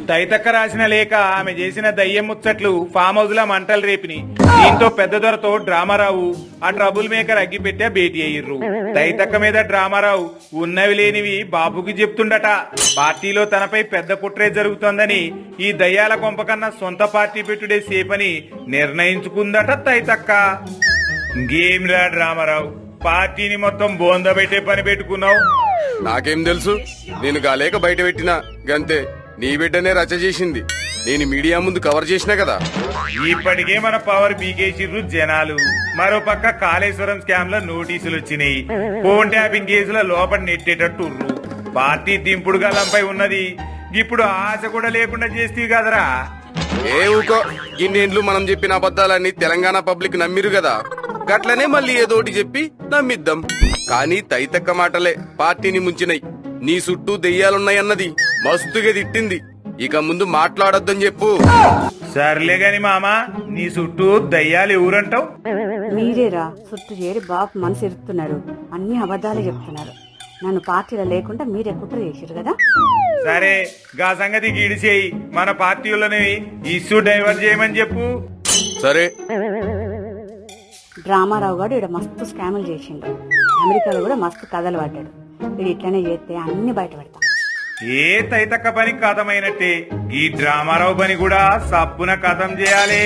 తైతక్క రాసిన లేఖ ఆమె చేసిన దయ్యం ముచ్చట్లు ఫామ్ హౌస్ లా మంటలు రేపిని. దీంతో పెద్ద దొరతో డ్రామారావు ఆ ట్రబుల్ మేకర్ అగ్గిపెట్టా భేటీ అయ్యిర్రు. తైతక్క మీద డ్రామారావు ఉన్నవి లేనివి బాబుకి చెప్తుండట. పార్టీలో తనపై పెద్ద కుట్రే జరుగుతోందని, ఈ దయ్యాల కొంపకన్నా సొంత పార్టీ పెట్టుడే సేపని నిర్ణయించుకుందట తైతక్క. ఇంకేం రా డ్రామారావు, పార్టీని మొత్తం బోంద పెట్టే పని పెట్టుకున్నావు. నాకేం తెలుసు, నేను గాలేక బయట పెట్టినా గంతే. నీ బిడ్డనే రచ్చ చేసింది, నేను మీడియా ముందు కవర్ చేసినా కదా. ఇప్పటికే మన పవర్ బీకేసిర్రు జనాలు. మరో పక్క కాళేశ్వరం స్కామ్ లో నోటీసులు వచ్చినాయి. ఫోన్ ట్యాపింగ్ కేసుల లోపల నెట్టేటట్టుర్రు. పార్టీ దింపుడు గల్లంపై ఉన్నది. ఇప్పుడు ఆశ కూడా లేకుండా చేస్తీ కదరా. ఏ ఊకో, ఇన్నేండ్లు మనం చెప్పిన అబద్దాలన్నీ తెలంగాణ పబ్లిక్ నమ్మిరు కదా. గట్లనే మళ్ళీ ఏదోటి చెప్పి నమ్మిద్దాం. కానీ తైతక్క మాటలే పార్టీని ముంచినాయి. నీ చుట్టూ దెయ్యాలున్నాయన్నది మస్తుగా తిట్టింది. ఇక ముందు మాట్లాడొద్దని చెప్పు. సర్లే గాని మామ, నీ చుట్టూ దయ్యాలు ఎవరంటావు? మీరేరా చుట్టూ చేరి బాబు మనసు ఇరుతున్నారు. అన్ని అబద్ధాలు చెప్తున్నారు. నన్ను పార్టీలో లేకుండా మీరే కుట్ర చేశారు కదా. సరే, గా సంగతి గిడిచేయి. మన పార్టీలోని ఇష్యూ డైవర్ట్ చేయమని చెప్పు. సరే. డ్రామారావు గారు ఇక్కడ మస్తు స్కాములు చేసిండు. అమెరికాలో కూడా మస్తు కథలు పడ్డాడు. వీడు ఇట్లనే చేస్తే అన్ని బయట పెడతాం. ఏ తైతక్క పని కథమైనట్టే ఈ డ్రామారావు పని కూడా సప్పున కథం చేయాలి.